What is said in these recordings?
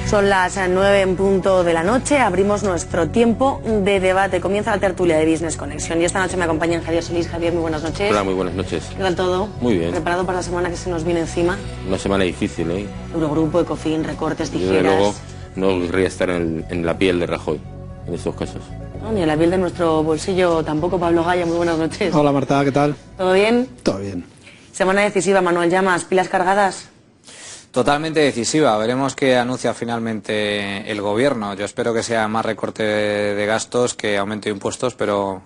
Son las 9 en punto de la noche, abrimos nuestro tiempo de debate. Comienza la tertulia de Business Connection y esta noche me acompaña Javier Solís. Javier, muy buenas noches. Hola, muy buenas noches. ¿Qué tal todo? Muy bien. ¿Preparado para la semana que se nos viene encima? Una semana difícil, ¿eh? Eurogrupo, Ecofin, recortes, tijeras... Yo, desde luego, no querría estar en la piel de Rajoy en estos casos. No, ni en la piel de nuestro bolsillo tampoco. Pablo Gaya, muy buenas noches. Hola Marta, ¿qué tal? ¿Todo bien? Todo bien. Semana decisiva, Manuel Llamas, ¿pilas cargadas? Totalmente decisiva. Veremos qué anuncia finalmente el gobierno. Yo espero que sea más recorte de gastos que aumento de impuestos, pero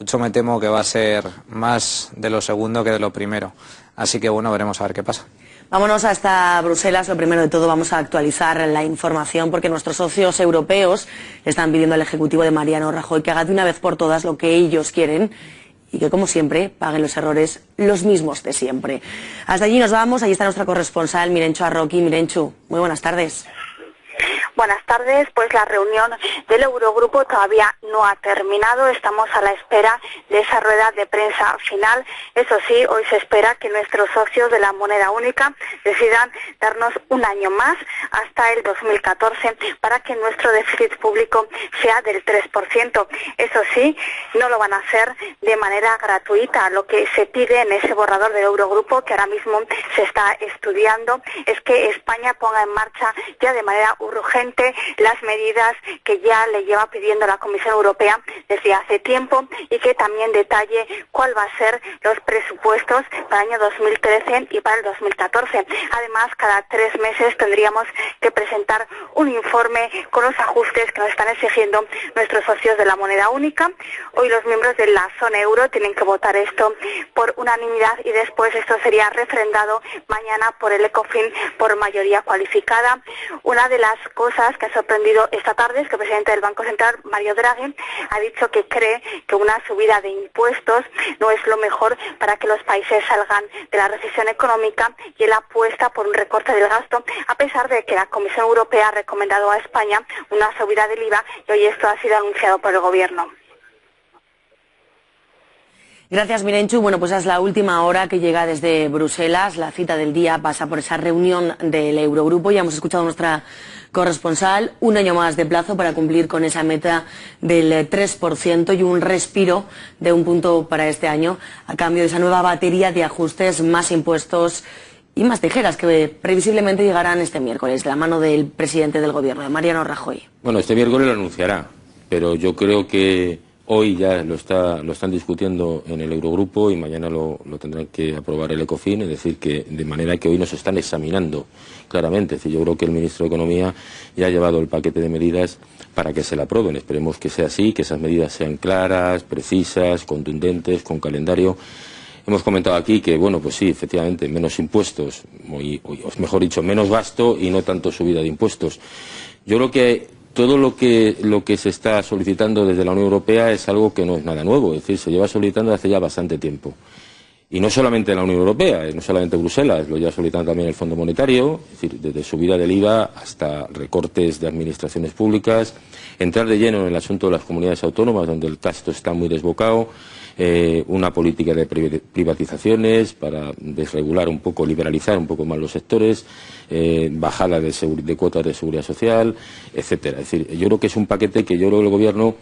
mucho me temo que va a ser más de lo segundo que de lo primero. Así que bueno, veremos a ver qué pasa. Vámonos hasta Bruselas. Lo primero de todo, vamos a actualizar la información porque nuestros socios europeos están pidiendo al Ejecutivo de Mariano Rajoy que haga de una vez por todas lo que ellos quieren y que, como siempre, paguen los errores los mismos de siempre. Hasta allí nos vamos. Allí está nuestra corresponsal, Mirenchu Arroqui. Mirenchu, muy buenas tardes. Buenas tardes, pues la reunión del Eurogrupo todavía no ha terminado, estamos a la espera de esa rueda de prensa final. Eso sí, hoy se espera que nuestros socios de la moneda única decidan darnos un año más hasta el 2014 para que nuestro déficit público sea del 3%. Eso sí, no lo van a hacer de manera gratuita. Lo que se pide en ese borrador del Eurogrupo, que ahora mismo se está estudiando, es que España ponga en marcha ya de manera urgente las medidas que ya le lleva pidiendo la Comisión Europea desde hace tiempo y que también detalle cuál va a ser los presupuestos para el año 2013 y para el 2014. Además, cada 3 meses tendríamos que presentar un informe con los ajustes que nos están exigiendo nuestros socios de la moneda única. Hoy los miembros de la zona euro tienen que votar esto por unanimidad y después esto sería refrendado mañana por el Ecofin por mayoría cualificada. Una de las cosas que ha sorprendido esta tarde es que el presidente del Banco Central, Mario Draghi, ha dicho que cree que una subida de impuestos no es lo mejor para que los países salgan de la recesión económica y él apuesta por un recorte del gasto, a pesar de que la Comisión Europea ha recomendado a España una subida del IVA y hoy esto ha sido anunciado por el Gobierno. Gracias, Mirenchu. Bueno, pues es la última hora que llega desde Bruselas. La cita del día pasa por esa reunión del Eurogrupo. Ya hemos escuchado a nuestra corresponsal. Un año más de plazo para cumplir con esa meta del 3% y un respiro de 1 punto para este año a cambio de esa nueva batería de ajustes, más impuestos y más tijeras que previsiblemente llegarán este miércoles de la mano del presidente del Gobierno, de Mariano Rajoy. Bueno, este miércoles lo anunciará, pero yo creo que hoy ya lo están discutiendo en el Eurogrupo y mañana lo tendrán que aprobar el Ecofin, es decir, que de manera que hoy nos están examinando claramente. Es decir, yo creo que el ministro de Economía ya ha llevado el paquete de medidas para que se la aprueben. Esperemos que sea así, que esas medidas sean claras, precisas, contundentes, con calendario. Hemos comentado aquí que, bueno, pues sí, efectivamente, menos impuestos, o mejor dicho, menos gasto y no tanto subida de impuestos. Yo creo que todo lo que se está solicitando desde la Unión Europea es algo que no es nada nuevo, es decir, se lleva solicitando hace ya bastante tiempo. Y no solamente la Unión Europea, no solamente Bruselas, lo lleva solicitando también el Fondo Monetario, es decir, desde subida del IVA hasta recortes de administraciones públicas, entrar de lleno en el asunto de las comunidades autónomas, donde el gasto está muy desbocado, una política de privatizaciones para desregular un poco, liberalizar un poco más los sectores, bajada de cuotas de seguridad social, etcétera. Es decir, yo creo que es un paquete que yo creo que el Gobierno,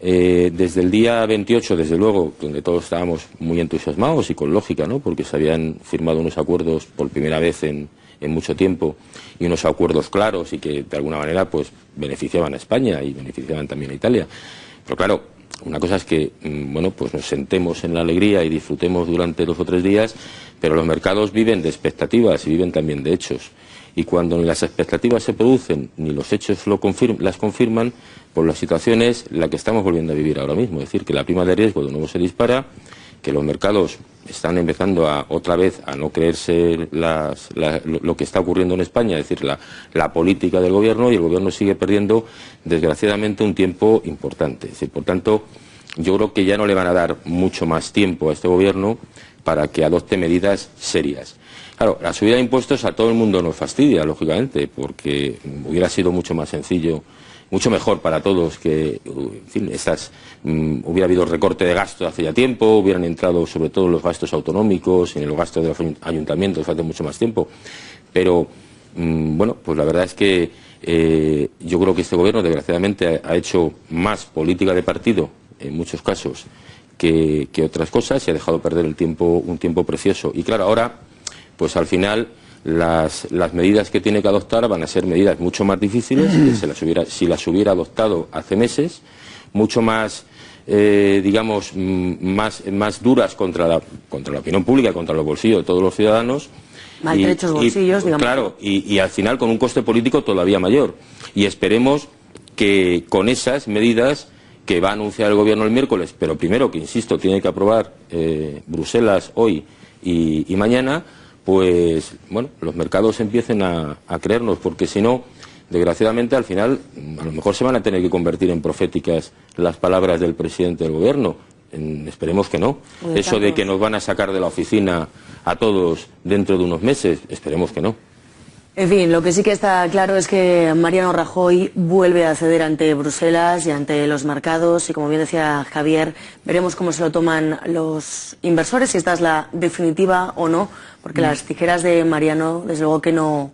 desde el día 28, desde luego, donde todos estábamos muy entusiasmados y con lógica, ¿no?, porque se habían firmado unos acuerdos por primera vez en mucho tiempo y unos acuerdos claros y que de alguna manera pues beneficiaban a España y beneficiaban también a Italia. Pero claro, una cosa es que, bueno, pues nos sentemos en la alegría y disfrutemos durante 2 o 3 días, pero los mercados viven de expectativas y viven también de hechos. Y cuando ni las expectativas se producen ni los hechos las confirman, pues la situación es la que estamos volviendo a vivir ahora mismo. Es decir, que la prima de riesgo de nuevo se dispara, que los mercados están empezando otra vez a no creerse lo que está ocurriendo en España, es decir, la política del Gobierno, y el Gobierno sigue perdiendo, desgraciadamente, un tiempo importante. Es decir, por tanto, yo creo que ya no le van a dar mucho más tiempo a este Gobierno para que adopte medidas serias. Claro, la subida de impuestos a todo el mundo nos fastidia, lógicamente, porque hubiera sido mucho más sencillo, mucho mejor para todos que, en fin, hubiera habido recorte de gasto hace ya tiempo, hubieran entrado sobre todo los gastos autonómicos, en los gastos de los ayuntamientos hace mucho más tiempo. Pero, bueno, pues la verdad es que Yo creo que este gobierno, desgraciadamente, ha hecho más política de partido, en muchos casos, que otras cosas, y ha dejado perder un tiempo precioso. Y claro, ahora, pues al final, las medidas que tiene que adoptar van a ser medidas mucho más difíciles que si las hubiera adoptado hace meses, mucho más, digamos, más duras contra la opinión pública, contra los bolsillos de todos los ciudadanos. Maltrechos bolsillos, digamos. Claro, y al final con un coste político todavía mayor. Y esperemos que con esas medidas que va a anunciar el gobierno el miércoles, pero primero, que insisto, tiene que aprobar Bruselas hoy y mañana, pues bueno, los mercados empiecen a creernos, porque si no, desgraciadamente al final a lo mejor se van a tener que convertir en proféticas las palabras del presidente del gobierno. Esperemos que no. Eso de que nos van a sacar de la oficina a todos dentro de unos meses, esperemos que no. En fin, lo que sí que está claro es que Mariano Rajoy vuelve a ceder ante Bruselas y ante los mercados, y como bien decía Javier, veremos cómo se lo toman los inversores, si esta es la definitiva o no, porque las tijeras de Mariano, desde luego que no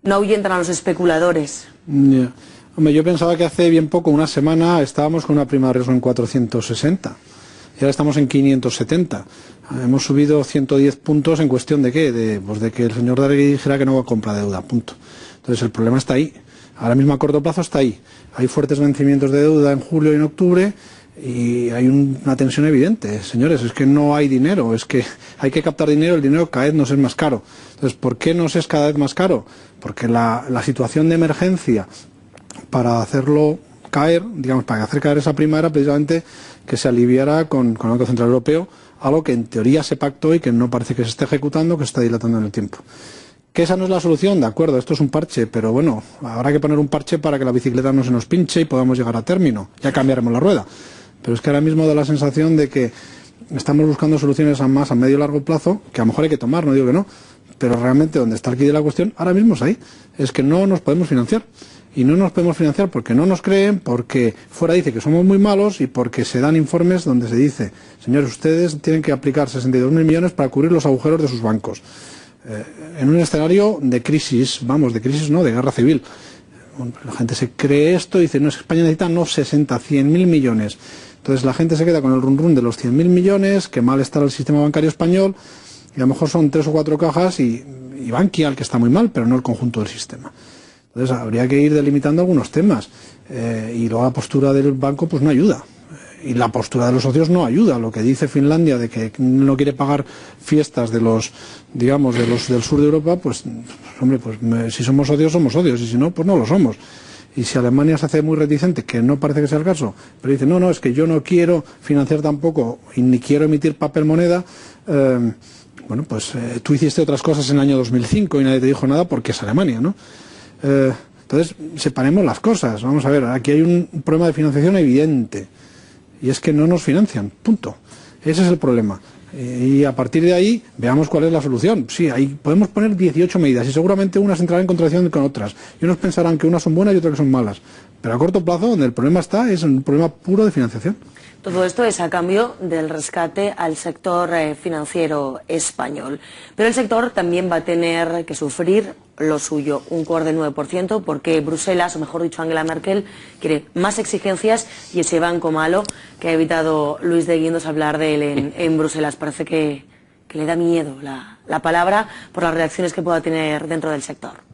ahuyentan a los especuladores. Yeah. Hombre, yo pensaba que hace bien poco, una semana, estábamos con una prima de riesgo en 460 y ahora estamos en 570. Hemos subido 110 puntos en cuestión de ¿qué? De que el señor Draghi dijera que no va a comprar deuda, punto. Entonces el problema está ahí. Ahora mismo a corto plazo está ahí. Hay fuertes vencimientos de deuda en julio y en octubre y hay una tensión evidente. Señores, es que no hay dinero, es que hay que captar dinero, el dinero cada vez nos es más caro. Entonces, ¿por qué nos es cada vez más caro? Porque la situación de emergencia para hacerlo caer, digamos, para hacer caer esa prima era precisamente que se aliviara con el Banco Central Europeo, algo que en teoría se pactó y que no parece que se esté ejecutando, que se está dilatando en el tiempo. Que esa no es la solución, de acuerdo, esto es un parche, pero bueno, habrá que poner un parche para que la bicicleta no se nos pinche y podamos llegar a término, ya cambiaremos la rueda. Pero es que ahora mismo da la sensación de que estamos buscando soluciones a medio y largo plazo, que a lo mejor hay que tomar, no digo que no, pero realmente donde está el quid de la cuestión ahora mismo es ahí, es que no nos podemos financiar. Y no nos podemos financiar porque no nos creen, porque fuera dice que somos muy malos y porque se dan informes donde se dice, señores, ustedes tienen que aplicar 62.000 millones para cubrir los agujeros de sus bancos. En un escenario de crisis, de guerra civil. La gente se cree esto y dice, no, España necesita 100.000 millones. Entonces la gente se queda con el run de los 100.000 millones, que mal está el sistema bancario español, y a lo mejor son 3 o 4 cajas y Bankia, el que está muy mal, pero no el conjunto del sistema. Entonces habría que ir delimitando algunos temas y luego la postura del banco pues no ayuda y la postura de los socios no ayuda. Lo que dice Finlandia de que no quiere pagar fiestas de los del sur de Europa, pues hombre, pues si somos socios y si no, pues no lo somos. Y si Alemania se hace muy reticente, que no parece que sea el caso, pero dice no, es que yo no quiero financiar tampoco y ni quiero emitir papel moneda, bueno, pues tú hiciste otras cosas en el año 2005 y nadie te dijo nada porque es Alemania, ¿no? Entonces, separemos las cosas. Vamos a ver, aquí hay un problema de financiación evidente y es que no nos financian, punto. Ese es el problema. Y a partir de ahí, veamos cuál es la solución. Sí, ahí podemos poner 18 medidas y seguramente unas entrarán en contradicción con otras. Y unos pensarán que unas son buenas y otras que son malas. Pero a corto plazo, donde el problema está, es un problema puro de financiación. Todo esto es a cambio del rescate al sector financiero español. Pero el sector también va a tener que sufrir lo suyo, un core del 9%, porque Bruselas, o mejor dicho Angela Merkel, quiere más exigencias y ese banco malo que ha evitado Luis de Guindos hablar de él en Bruselas. Parece que le da miedo la palabra por las reacciones que pueda tener dentro del sector.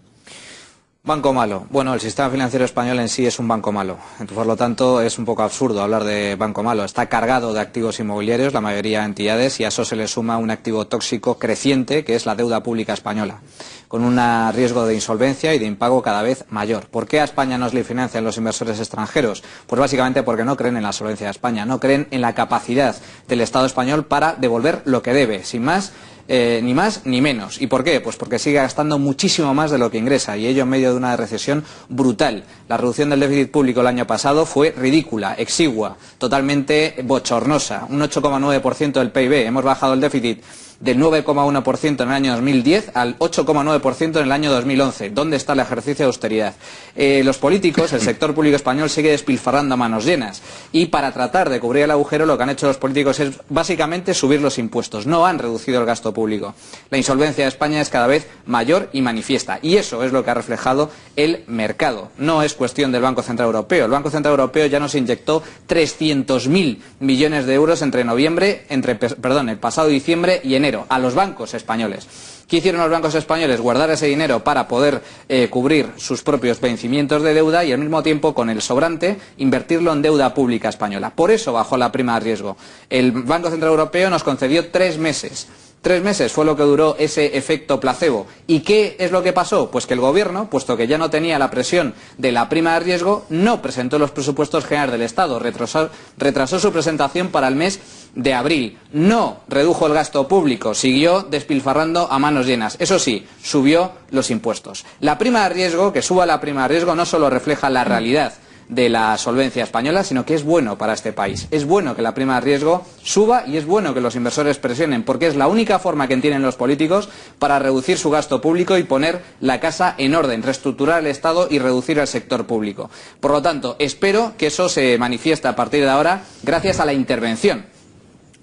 Banco malo. Bueno, el sistema financiero español en sí es un banco malo. Por lo tanto, es un poco absurdo hablar de banco malo. Está cargado de activos inmobiliarios, la mayoría de entidades, y a eso se le suma un activo tóxico creciente, que es la deuda pública española, con un riesgo de insolvencia y de impago cada vez mayor. ¿Por qué a España no le financian los inversores extranjeros? Pues básicamente porque no creen en la solvencia de España, no creen en la capacidad del Estado español para devolver lo que debe, sin más. Ni más ni menos. ¿Y por qué? Pues porque sigue gastando muchísimo más de lo que ingresa, y ello en medio de una recesión brutal. La reducción del déficit público el año pasado fue ridícula, exigua, totalmente bochornosa, un 8,9% del PIB. Hemos bajado el déficit del 9,1% en el año 2010 al 8,9% en el año 2011. ¿Dónde está el ejercicio de austeridad? Los políticos, el sector público español sigue despilfarrando a manos llenas, y para tratar de cubrir el agujero lo que han hecho los políticos es básicamente subir los impuestos. No han reducido el gasto público. La insolvencia de España es cada vez mayor y manifiesta, y eso es lo que ha reflejado el mercado. No es cuestión del Banco Central Europeo. El Banco Central Europeo ya nos inyectó 300.000 millones de euros entre el pasado diciembre y enero a los bancos españoles. ¿Qué hicieron los bancos españoles? Guardar ese dinero para poder cubrir sus propios vencimientos de deuda y al mismo tiempo, con el sobrante, invertirlo en deuda pública española. Por eso bajó la prima de riesgo. El Banco Central Europeo nos concedió 3 meses. 3 meses fue lo que duró ese efecto placebo. ¿Y qué es lo que pasó? Pues que el gobierno, puesto que ya no tenía la presión de la prima de riesgo, no presentó los presupuestos generales del Estado. Retrasó su presentación para el mes de abril. No redujo el gasto público, siguió despilfarrando a manos llenas. Eso sí, subió los impuestos. La prima de riesgo, que suba la prima de riesgo, no solo refleja la realidad de la solvencia española, sino que es bueno para este país. Es bueno que la prima de riesgo suba y es bueno que los inversores presionen, porque es la única forma que tienen los políticos para reducir su gasto público y poner la casa en orden, reestructurar el Estado y reducir el sector público. Por lo tanto, espero que eso se manifieste a partir de ahora gracias a la intervención.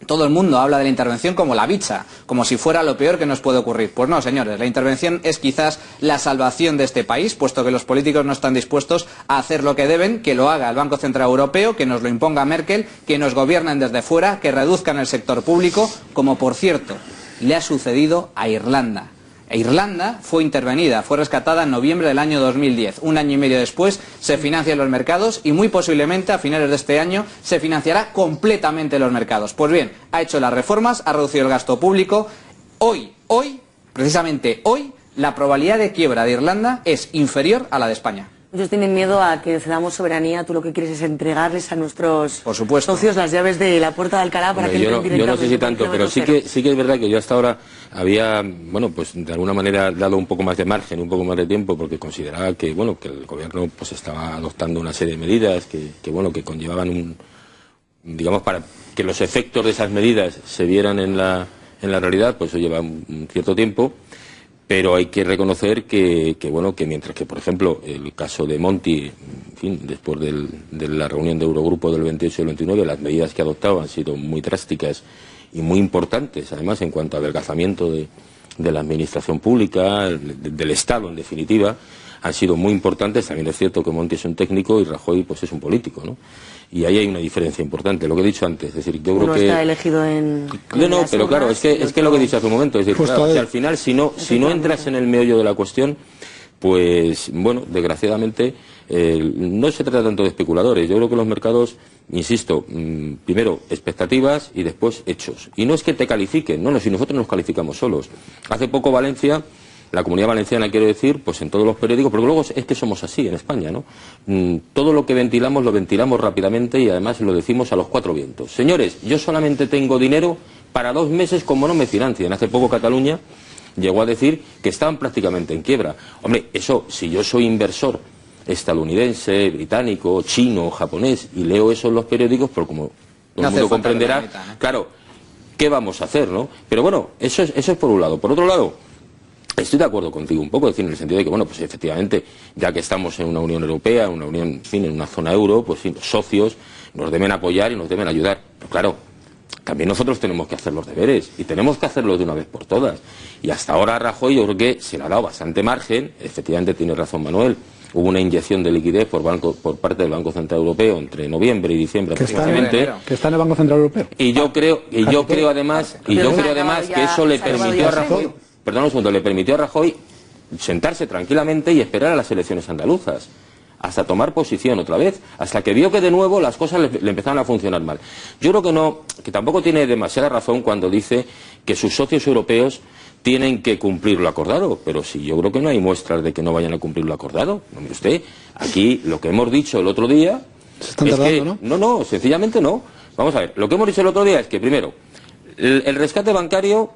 Todo el mundo habla de la intervención como la bicha, como si fuera lo peor que nos puede ocurrir. Pues no, señores, la intervención es quizás la salvación de este país, puesto que los políticos no están dispuestos a hacer lo que deben, que lo haga el Banco Central Europeo, que nos lo imponga Merkel, que nos gobiernen desde fuera, que reduzcan el sector público, como por cierto le ha sucedido a Irlanda. Irlanda fue intervenida, fue rescatada en noviembre del año 2010. Un año y medio después se financian los mercados y muy posiblemente a finales de este año se financiará completamente los mercados. Pues bien, ha hecho las reformas, ha reducido el gasto público. Hoy, precisamente hoy, la probabilidad de quiebra de Irlanda es inferior a la de España. Muchos tienen miedo a que cedamos soberanía. Tú lo que quieres es entregarles a nuestros socios las llaves de la Puerta de Alcalá para que entren directamente. Yo no sé si tanto, pero sí que es verdad que yo hasta ahora había, bueno, pues de alguna manera dado un poco más de margen, un poco más de tiempo, porque consideraba que, bueno, que el gobierno pues estaba adoptando una serie de medidas que conllevaban digamos, para que los efectos de esas medidas se vieran en la realidad, pues eso lleva un cierto tiempo. Pero hay que reconocer que mientras que, por ejemplo, el caso de Monti, en fin, después de la reunión de Eurogrupo del 28 y el 29, las medidas que ha adoptado han sido muy drásticas y muy importantes, además, en cuanto a adelgazamiento de la administración pública, del Estado, en definitiva, han sido muy importantes. También es cierto que Monti es un técnico y Rajoy pues es un político, ¿no? Y ahí hay una diferencia importante, lo que he dicho antes. Es decir, yo creo que está elegido en no, pero claro, es que lo que he dicho hace un momento, es decir, claro, al final si no entras en el meollo de la cuestión, pues bueno, desgraciadamente no se trata tanto de especuladores. Yo creo que los mercados, insisto, primero expectativas y después hechos. Y no es que te califiquen, no, si nosotros nos calificamos solos. Hace poco Valencia, la Comunidad Valenciana, quiero decir, pues en todos los periódicos, porque luego es que somos así en España, ¿no? Todo lo que ventilamos lo ventilamos rápidamente y además lo decimos a los 4 vientos. Señores, yo solamente tengo dinero para 2 meses como no me financien. Hace poco Cataluña llegó a decir que estaban prácticamente en quiebra. Hombre, eso, si yo soy inversor estadounidense, británico, chino, japonés, y leo eso en los periódicos, pero como todo el mundo comprenderá, claro, ¿qué vamos a hacer, no? Pero bueno, eso es por un lado. Por otro lado, estoy de acuerdo contigo un poco, es decir, en el sentido de que, bueno, pues efectivamente, ya que estamos en una Unión Europea, una Unión, en fin, en una zona euro, pues sí, los socios nos deben apoyar y nos deben ayudar. Pero claro, también nosotros tenemos que hacer los deberes y tenemos que hacerlos de una vez por todas. Y hasta ahora Rajoy yo creo que se le ha dado bastante margen, efectivamente tiene razón Manuel. Hubo una inyección de liquidez por parte del Banco Central Europeo entre noviembre y diciembre aproximadamente. Que está en el Banco Central Europeo. Y yo creo además que eso le permitió a Rajoy, perdón un segundo, le permitió a Rajoy sentarse tranquilamente y esperar a las elecciones andaluzas, hasta tomar posición otra vez, hasta que vio que de nuevo las cosas le empezaron a funcionar mal. Yo creo que tampoco tiene demasiada razón cuando dice que sus socios europeos tienen que cumplir lo acordado, pero sí, yo creo que no hay muestras de que no vayan a cumplir lo acordado. No, mire usted, aquí lo que hemos dicho el otro día es que... No, sencillamente no. Vamos a ver, lo que hemos dicho el otro día es que, primero, el rescate bancario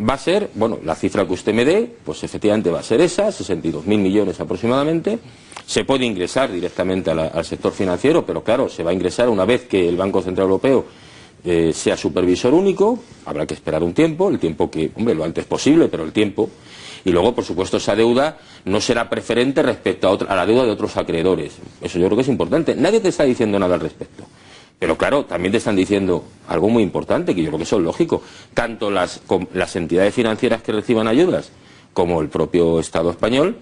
va a ser, bueno, la cifra que usted me dé, pues efectivamente va a ser esa, 62.000 millones aproximadamente. Se puede ingresar directamente al sector financiero, pero claro, se va a ingresar una vez que el Banco Central Europeo sea supervisor único, habrá que esperar un tiempo, el tiempo que, hombre, lo antes posible, pero el tiempo. Y luego, por supuesto, esa deuda no será preferente respecto a la deuda de otros acreedores. Eso yo creo que es importante. Nadie te está diciendo nada al respecto. Pero claro, también te están diciendo algo muy importante, que yo creo que eso es lógico. Tanto las entidades financieras que reciban ayudas como el propio Estado español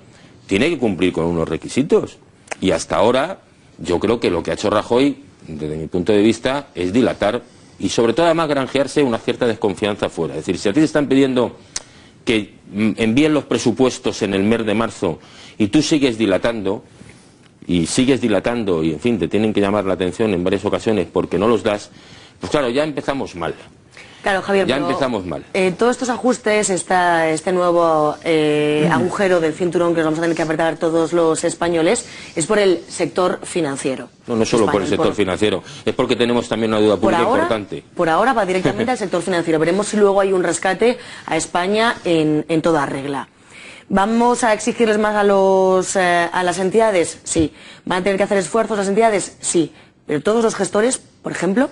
tiene que cumplir con unos requisitos. Y hasta ahora, yo creo que lo que ha hecho Rajoy, desde mi punto de vista, es dilatar y sobre todo además granjearse una cierta desconfianza fuera. Es decir, si a ti te están pidiendo que envíen los presupuestos en el mes de marzo y tú sigues dilatando y en fin, te tienen que llamar la atención en varias ocasiones porque no los das, pues claro, ya empezamos mal. Claro, Javier, ya empezamos mal. Todos estos ajustes, este nuevo agujero del cinturón que nos vamos a tener que apretar todos los españoles, es por el sector financiero. No solo por el sector financiero, es porque tenemos también una deuda pública importante. Por ahora va directamente al sector financiero. Veremos si luego hay un rescate a España en toda regla. ¿Vamos a exigirles más a las entidades? Sí. ¿Van a tener que hacer esfuerzos las entidades? Sí. Pero todos los gestores, por ejemplo...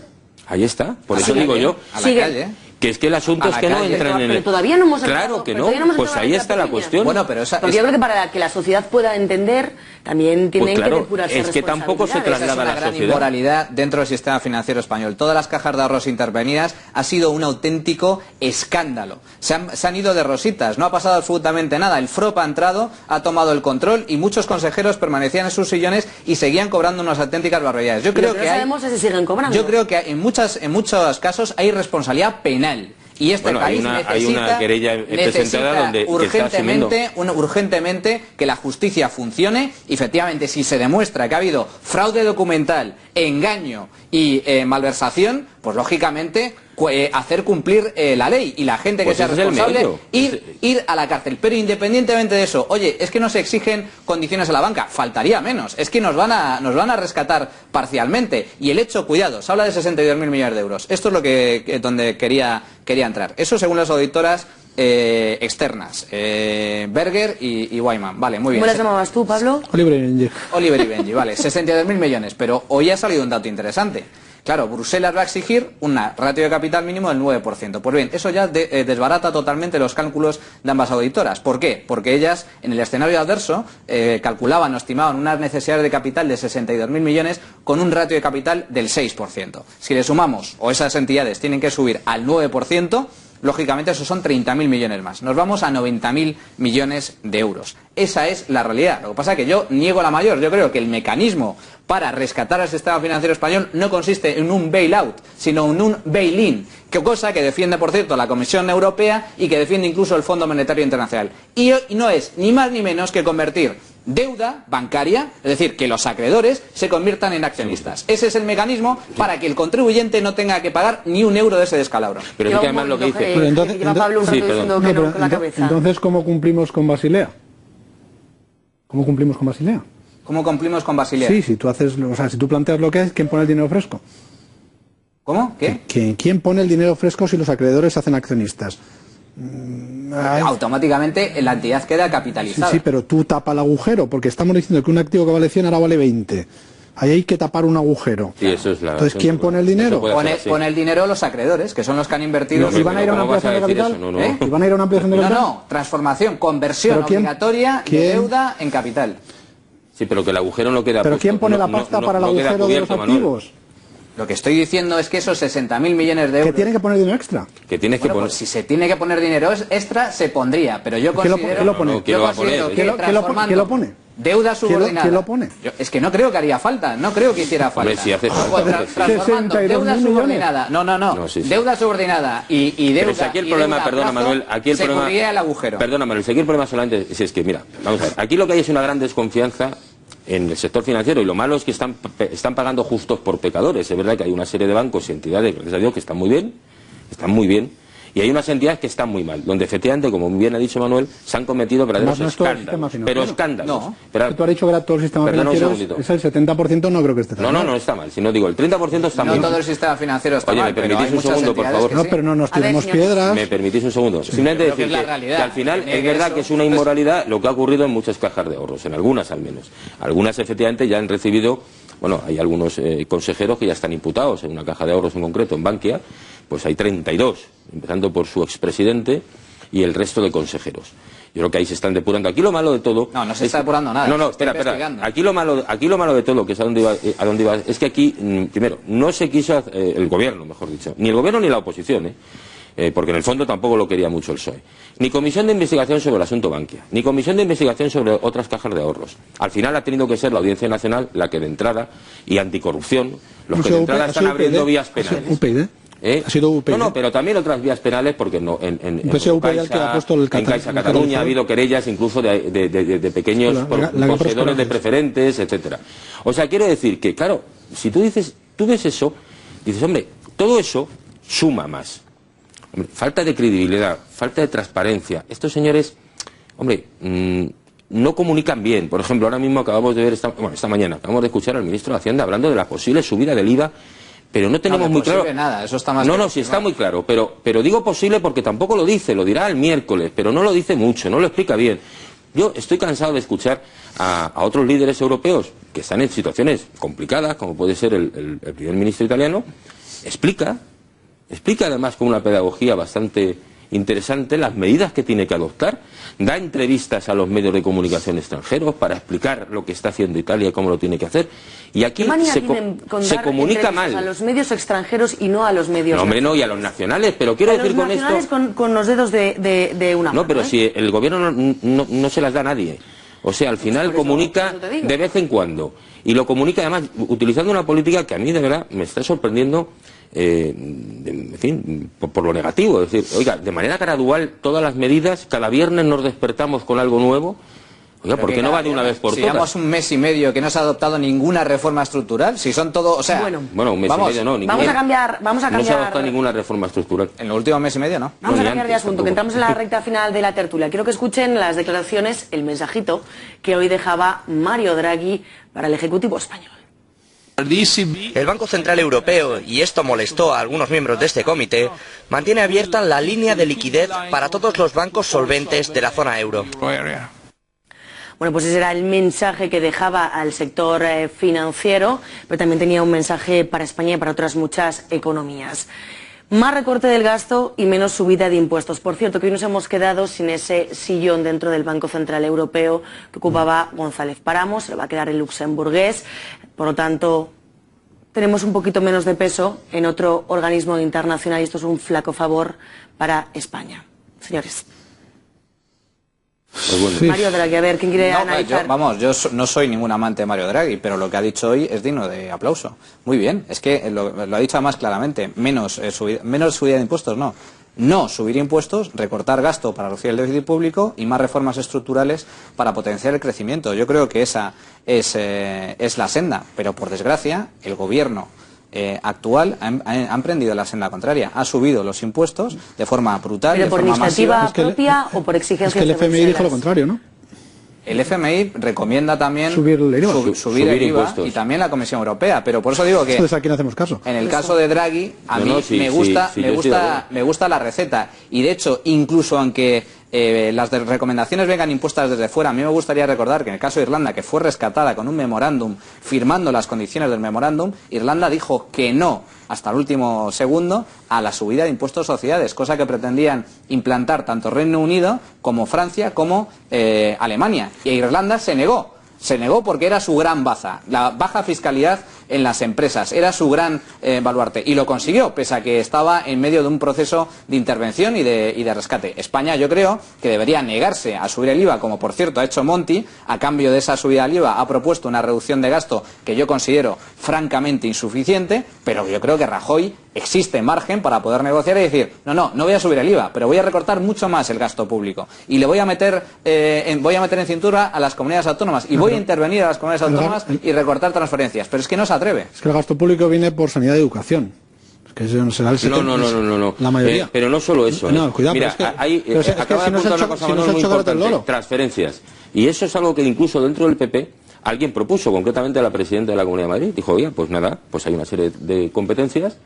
Ahí está, por eso digo yo, a la calle. Que es que el asunto es que no entran en el... Pero todavía no hemos Claro que no, pues ahí está la cuestión. Bueno, pero porque yo creo que para que la sociedad pueda entender, también tienen que depurarse es que tampoco se traslada a la sociedad. Esa es una gran inmoralidad dentro del sistema financiero español. Todas las cajas de ahorros intervenidas ha sido un auténtico escándalo. Se han ido de rositas, no ha pasado absolutamente nada. El FROP ha entrado, ha tomado el control y muchos consejeros permanecían en sus sillones y seguían cobrando unas auténticas barbaridades. Yo creo que sabemos si siguen cobrando. Yo creo que en muchos casos hay responsabilidad penal. Y este país hay una querella presentada donde urgentemente que la justicia funcione. Y efectivamente, si se demuestra que ha habido fraude documental, engaño y malversación, pues lógicamente hacer cumplir la ley y la gente que sea responsable ir a la cárcel. Pero independientemente de eso, oye, es que no se exigen condiciones a la banca, faltaría menos, es que nos van a rescatar parcialmente. Y el hecho, cuidado, se habla de 62.000 millones de euros. Esto es lo donde quería entrar. Eso según las auditoras externas, Berger y Wyman. Vale, muy bien. ¿Cómo las llamabas tú, Pablo? Oliver y Benji. Oliver y Benji, vale, 62.000 millones. Pero hoy ha salido un dato interesante. Claro, Bruselas va a exigir una ratio de capital mínimo del 9%. Pues bien, eso ya desbarata totalmente los cálculos de ambas auditoras. ¿Por qué? Porque ellas, en el escenario adverso, calculaban o estimaban unas necesidades de capital de 62.000 millones con un ratio de capital del 6%. Si le sumamos, o esas entidades tienen que subir al 9%, lógicamente esos son 30.000 millones más. Nos vamos a 90.000 millones de euros. Esa es la realidad. Lo que pasa es que yo niego la mayor. Yo creo que el mecanismo para rescatar al sistema financiero español no consiste en un bailout, sino en un bail-in, cosa que defiende, por cierto, la Comisión Europea y que defiende incluso el Fondo Monetario Internacional. Y no es ni más ni menos que convertir deuda bancaria, es decir, que los acreedores se conviertan en accionistas. Ese es el mecanismo para que el contribuyente no tenga que pagar ni un euro de ese descalabro. Pero es que además lo que dice... Entonces, ¿cómo cumplimos con Basilea? ¿Cómo cumplimos con Basilea? ¿Cómo cumplimos con Basilea? Sí, si tú planteas lo que es, ¿quién pone el dinero fresco? ¿Cómo? ¿Qué? ¿Quién pone el dinero fresco si los acreedores se hacen accionistas? Automáticamente la entidad queda capitalizada. Sí, pero tú tapa el agujero, porque estamos diciendo que un activo que vale 100 ahora vale 20. Ahí hay que tapar un agujero. Sí, eso es Entonces, ¿quién pone el dinero? Pone el dinero los acreedores, que son los que han invertido. ¿Y van a ir a una ampliación de capital? ¿Y van a ir a una ampliación de capital? No, transformación, conversión obligatoria de deuda en capital. Sí, pero que el agujero no queda... ¿Pero quién pone la pasta para el agujero de los activos? Lo que estoy diciendo es que esos 60.000 millones de euros... ¿Que tienen que poner dinero extra? Que tienes que poner... Pues si se tiene que poner dinero extra, se pondría. Pero yo considero... ¿Quién lo pone? ¿Quién lo pone? Deuda subordinada. ¿Quién lo pone? Es que no creo que haría falta, no creo que hiciera falta. Hombre, si hace falta. Transformando deuda subordinada. No. Deuda subordinada y deuda. Pero si aquí el problema, perdona Manuel, aquí el problema... Se cubría el agujero. Perdona Manuel, si aquí el problema solamente es que, mira, vamos a ver, aquí lo que hay es una gran desconfianza en el sector financiero, y lo malo es que están pagando justos por pecadores. Es verdad que hay una serie de bancos y entidades, gracias a Dios, que están muy bien, y hay unas entidades que están muy mal, donde efectivamente, como bien ha dicho Manuel, se han cometido verdaderos escándalos. Pero escándalos. No. Tú has dicho que era todo el sistema financiero, es el 70%, no creo que esté tan mal. No está mal. Si no digo, el 30% está mal. No todo el sistema financiero está mal. Oye, ¿me permitís un segundo, por favor? No, pero no nos tiremos piedras. ¿Me permitís un segundo? Simplemente decir que al final es verdad que es una inmoralidad lo que ha ocurrido en muchas cajas de ahorros, en algunas al menos. Algunas efectivamente ya han recibido bueno, hay algunos consejeros que ya están imputados en una caja de ahorros en concreto, en Bankia, pues hay 32, empezando por su expresidente y el resto de consejeros. Yo creo que ahí se están depurando. Aquí lo malo de todo... No se está depurando nada. No, espera. Aquí lo malo de todo, que es a dónde iba, es que aquí, primero, no se quiso, el gobierno, mejor dicho, ni el gobierno ni la oposición, porque en el fondo tampoco lo quería mucho el PSOE. Ni comisión de investigación sobre el asunto Bankia, ni comisión de investigación sobre otras cajas de ahorros. Al final ha tenido que ser la Audiencia Nacional la que de entrada, y anticorrupción, los que de entrada están abriendo vías penales. Ha sido UPyD. No, pero también otras vías penales, porque no, en Caixa Cataluña ha habido querellas incluso de pequeños poseedores de preferentes, etcétera. O sea, quiero decir que, claro, si tú ves eso, dices, hombre, todo eso suma más. Hombre, falta de credibilidad, falta de transparencia. Estos señores, hombre, no comunican bien. Por ejemplo, ahora mismo acabamos de ver, esta mañana, acabamos de escuchar al ministro de Hacienda hablando de la posible subida del IVA. Pero no tenemos muy claro. Nada, eso está más sí está muy claro, pero digo posible porque tampoco lo dice, lo dirá el miércoles, pero no lo dice mucho, no lo explica bien. Yo estoy cansado de escuchar a otros líderes europeos que están en situaciones complicadas, como puede ser el primer ministro italiano, explica además con una pedagogía bastante interesante las medidas que tiene que adoptar, da entrevistas a los medios de comunicación extranjeros para explicar lo que está haciendo Italia y cómo lo tiene que hacer, y aquí se comunica mal a los medios extranjeros y no a los medios y a los nacionales, pero quiero decir con esto con los dedos de una mano. No, pero si el gobierno no se las da a nadie, o sea, al final comunica de vez en cuando, y lo comunica además utilizando una política que a mí de verdad me está sorprendiendo, en fin, por lo negativo. Es decir, oiga, de manera gradual todas las medidas, cada viernes nos despertamos con algo nuevo. Oiga, ¿por qué no va de una vez por todas? Llevamos un mes y medio que no se ha adoptado ninguna reforma estructural, si son todo, o sea... Bueno, un mes y medio no, ninguna. Vamos a cambiar... No se ha adoptado ninguna reforma estructural. En los últimos mes y medio no. Vamos a cambiar de asunto, que entramos en la recta final de la tertulia. Quiero que escuchen las declaraciones, el mensajito que hoy dejaba Mario Draghi para el Ejecutivo español. El Banco Central Europeo, y esto molestó a algunos miembros de este comité, mantiene abierta la línea de liquidez para todos los bancos solventes de la zona euro. Bueno, pues ese era el mensaje que dejaba al sector financiero, pero también tenía un mensaje para España y para otras muchas economías. Más recorte del gasto y menos subida de impuestos. Por cierto, que hoy nos hemos quedado sin ese sillón dentro del Banco Central Europeo que ocupaba González Páramo, se le va a quedar el luxemburgués. Por lo tanto, tenemos un poquito menos de peso en otro organismo internacional y esto es un flaco favor para España. Señores. Pues bueno. Mario Draghi, a ver, ¿quién quiere analizar? Yo no soy ningún amante de Mario Draghi, pero lo que ha dicho hoy es digno de aplauso. Muy bien, es que lo ha dicho además claramente, menos subida de impuestos, no subir impuestos, recortar gasto para reducir el déficit público y más reformas estructurales para potenciar el crecimiento. Yo creo que esa es la senda, pero por desgracia el gobierno actual ha emprendido la senda contraria, ha subido los impuestos de forma brutal. ¿Pero por iniciativa propia o por exigencias? Es que el FMI dijo lo contrario, ¿no? El FMI recomienda también subir el IVA y también la Comisión Europea, pero por eso digo que entonces, ¿a quién hacemos caso? En el caso de Draghi, a mí me gusta la receta, y de hecho, incluso aunque las recomendaciones vengan impuestas desde fuera, a mí me gustaría recordar que en el caso de Irlanda, que fue rescatada con un memorándum, firmando las condiciones del memorándum, Irlanda dijo que no hasta el último segundo a la subida de impuestos a sociedades, cosa que pretendían implantar tanto Reino Unido como Francia como Alemania, y Irlanda se negó porque era su gran baza, la baja fiscalidad en las empresas, era su gran baluarte, y lo consiguió, pese a que estaba en medio de un proceso de intervención y de rescate. España, yo creo que debería negarse a subir el IVA, como por cierto ha hecho Monti, a cambio de esa subida del IVA ha propuesto una reducción de gasto que yo considero francamente insuficiente, pero yo creo que Rajoy existe margen para poder negociar y decir, no voy a subir el IVA, pero voy a recortar mucho más el gasto público, y le voy a meter en cintura a las comunidades autónomas, y voy a intervenir a las comunidades autónomas y recortar transferencias, pero es que no se atreve. Es que el gasto público viene por sanidad y educación. Es que eso no será el 70%. No. La mayoría. Pero no solo eso. No, cuidado. Mira, acaba de apuntar una cosa muy importante, transferencias. Y eso es algo que incluso dentro del PP alguien propuso, concretamente a la presidenta de la Comunidad de Madrid. Dijo, oye, pues nada, pues hay una serie de competencias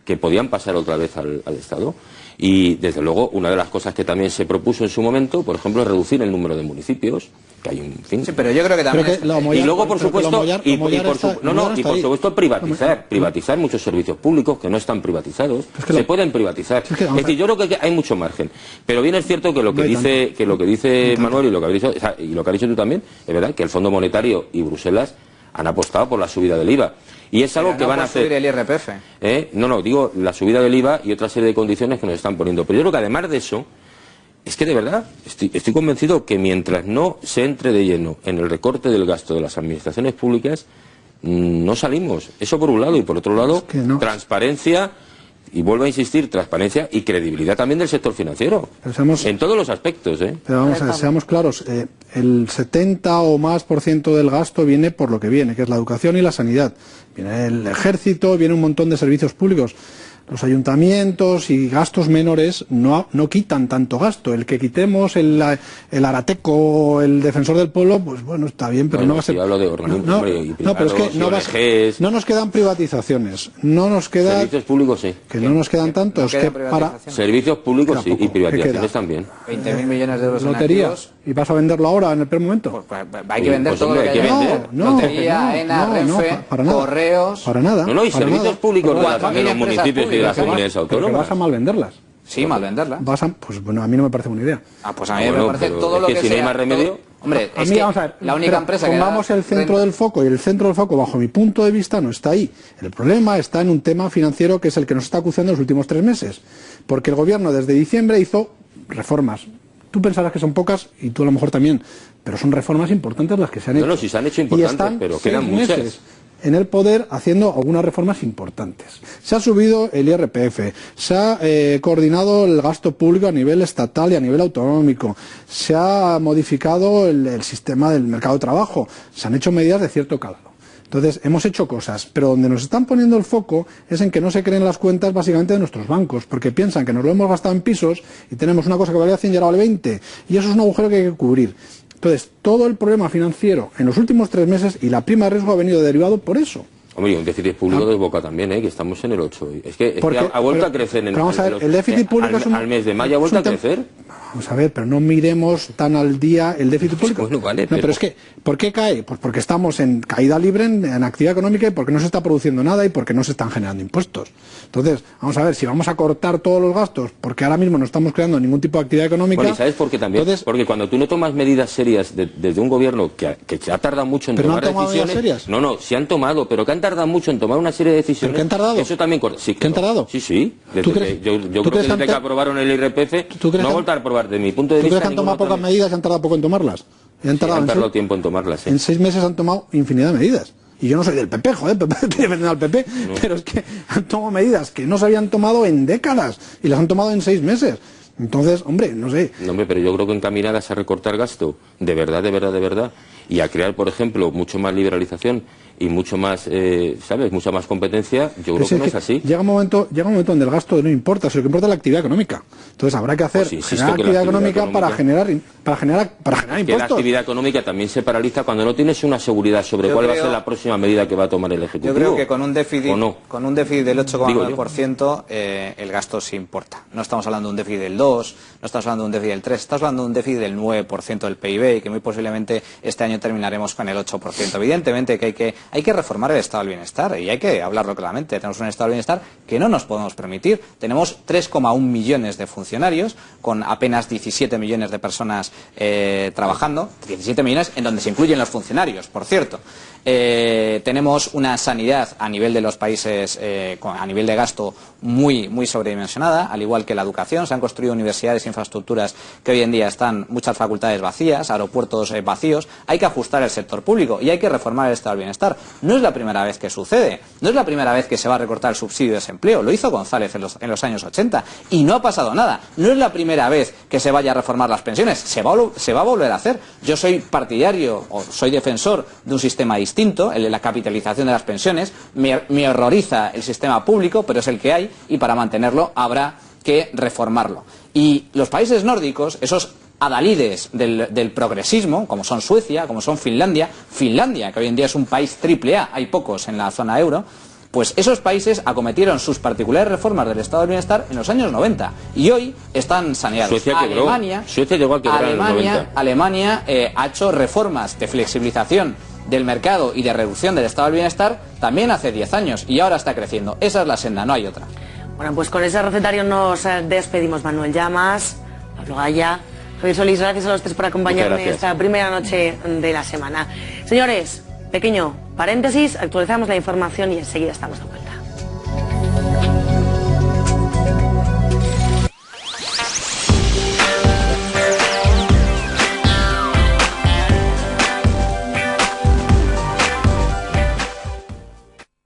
que podían pasar otra vez al Estado. Y desde luego una de las cosas que también se propuso en su momento, por ejemplo, es reducir el número de municipios que hay un fin. Sí, pero yo creo que también... Y luego, por supuesto, por supuesto privatizar muchos servicios públicos que no están privatizados. Se pueden privatizar. Es decir, yo creo que hay mucho margen. Pero bien es cierto que lo que dice Manuel y lo que has dicho tú también, es verdad que el Fondo Monetario y Bruselas han apostado por la subida del IVA. Y es algo que van a hacer. Subir el IRPF. Digo la subida del IVA y otra serie de condiciones que nos están poniendo. Pero yo creo que además de eso, es que de verdad estoy convencido que mientras no se entre de lleno en el recorte del gasto de las administraciones públicas, no salimos. Eso por un lado, y por otro lado, transparencia, y vuelvo a insistir, transparencia y credibilidad también del sector financiero. En todos los aspectos. Pero vamos a ver, seamos claros, el 70 o más % del gasto viene por lo que viene, que es la educación y la sanidad. Viene el ejército, viene un montón de servicios públicos. Los ayuntamientos y gastos menores no quitan tanto gasto. El que quitemos el Arateco, el Defensor del Pueblo, pues bueno, está bien, pero no va a ser... Yo hablo de organismos pero es que no nos quedan privatizaciones, no nos quedan... Servicios públicos sí. Que no nos quedan tantos. No que para... Servicios públicos sí, y privatizaciones también. 20.000 millones de euros en lotería. activos. ¿Y vas a venderlo ahora, en el primer momento? Pues hay que vender todo lo que hay que vender. Lotería, ENA, Renfe, Correos... Para nada. Y servicios públicos de los municipios y de las comunidades autónomas. Pero vas a malvenderlas. Sí, malvenderlas. Pues bueno, a mí no me parece buena idea. Pues a mí me parece todo lo que si no hay más remedio... Hombre, es que vamos a ver, la única empresa que... Pongamos el centro del foco, y el centro del foco, bajo mi punto de vista, no está ahí. El problema está en un tema financiero que es el que nos está acuciando en los últimos 3 meses. Porque el gobierno desde diciembre hizo reformas. Tú pensarás que son pocas, y tú a lo mejor también, pero son reformas importantes las que se han hecho. No, si se han hecho importantes, pero quedan muchas. En el poder haciendo algunas reformas importantes. Se ha subido el IRPF, se ha coordinado el gasto público a nivel estatal y a nivel autonómico, se ha modificado el sistema del mercado de trabajo, se han hecho medidas de cierto calado. Entonces, hemos hecho cosas, pero donde nos están poniendo el foco es en que no se creen las cuentas básicamente de nuestros bancos, porque piensan que nos lo hemos gastado en pisos y tenemos una cosa que valía 100 y ahora vale 20, y eso es un agujero que hay que cubrir. Entonces, todo el problema financiero en los últimos 3 meses y la prima de riesgo ha venido derivado por eso. Hombre, y un déficit público desboca también, que estamos en el 8. Es que ha vuelto a crecer el déficit público al mes de mayo ha vuelto a crecer. Vamos a ver, pero no miremos tan al día el déficit público. Bueno, vale, pero es que, ¿por qué cae? Pues porque estamos en caída libre en actividad económica y porque no se está produciendo nada y porque no se están generando impuestos. Entonces, vamos a ver, si vamos a cortar todos los gastos, porque ahora mismo no estamos creando ningún tipo de actividad económica... Bueno, ¿y sabes por qué también? Porque cuando tú no tomas medidas serias desde un gobierno que se ha tardado mucho en tomar decisiones... Serias. No, sí han tomado, pero que han tardado mucho en tomar una serie de decisiones... ¿Pero qué han tardado? Eso también... Sí, ¿Qué han tardado? Sí. Yo creo que desde que aprobaron el IRPF, no ha vuelto a aprobar, de mi punto de vista... ¿Tú crees que han tomado pocas medidas y han tardado poco en tomarlas? Han tardado tiempo en tomarlas. En 6 meses han tomado infinidad de medidas. Y yo no soy del PP, estoy defendiendo al PP, pero es que han tomado medidas que no se habían tomado en décadas y las han tomado en 6 meses. Entonces, hombre, no sé. No, hombre, pero yo creo que encaminadas a recortar gasto, de verdad, y a crear, por ejemplo, mucho más liberalización y mucho más, ¿sabes?, mucha más competencia, yo creo que no es así. Llega un momento donde el gasto no importa, sino que importa la actividad económica. Entonces habrá que hacer generar actividad económica para generar impuestos. Que la actividad económica también se paraliza cuando no tienes una seguridad sobre cuál va a ser la próxima medida que va a tomar el Ejecutivo. Yo creo que con un déficit del 8,9% el gasto sí importa. No estamos hablando de un déficit del 2, no estamos hablando de un déficit del 3, estamos hablando de un déficit del 9% del PIB y que muy posiblemente este año terminaremos con el 8%. Evidentemente que hay que reformar el estado del bienestar y hay que hablarlo claramente. Tenemos un estado del bienestar que no nos podemos permitir. Tenemos 3,1 millones de funcionarios con apenas 17 millones de personas trabajando, 17 millones en donde se incluyen los funcionarios, por cierto. Tenemos una sanidad a nivel de los países, a nivel de gasto, muy sobredimensionada, al igual que la educación. Se han construido universidades e infraestructuras que hoy en día están muchas facultades vacías, aeropuertos vacíos. Hay que ajustar el sector público y hay que reformar el estado del bienestar. No es la primera vez que sucede, no es la primera vez que se va a recortar el subsidio de desempleo. Lo hizo González en los años 80 y no ha pasado nada. No es la primera vez que se vaya a reformar las pensiones, se va a volver a hacer. Yo soy partidario o soy defensor de un sistema distinto, el de la capitalización de las pensiones. Me horroriza el sistema público, pero es el que hay y para mantenerlo habrá que reformarlo. Y los países nórdicos, esos adalides del progresismo, como son Suecia, como son Finlandia, que hoy en día es un país AAA, hay pocos en la zona euro, Pues esos países acometieron sus particulares reformas del estado del bienestar en los años 90 y hoy están saneados. Suecia quebró. Suecia llegó a quebrar en los 90. Alemania ha hecho reformas de flexibilización del mercado y de reducción del estado del bienestar también hace 10 años y ahora está creciendo. Esa es la senda, no hay otra. Bueno, pues con ese recetario nos despedimos. Manuel Llamas, Pablo Gaya, Javier Solís, gracias a los tres por acompañarme esta primera noche de la semana. Señores, pequeño paréntesis, actualizamos la información y enseguida estamos de vuelta.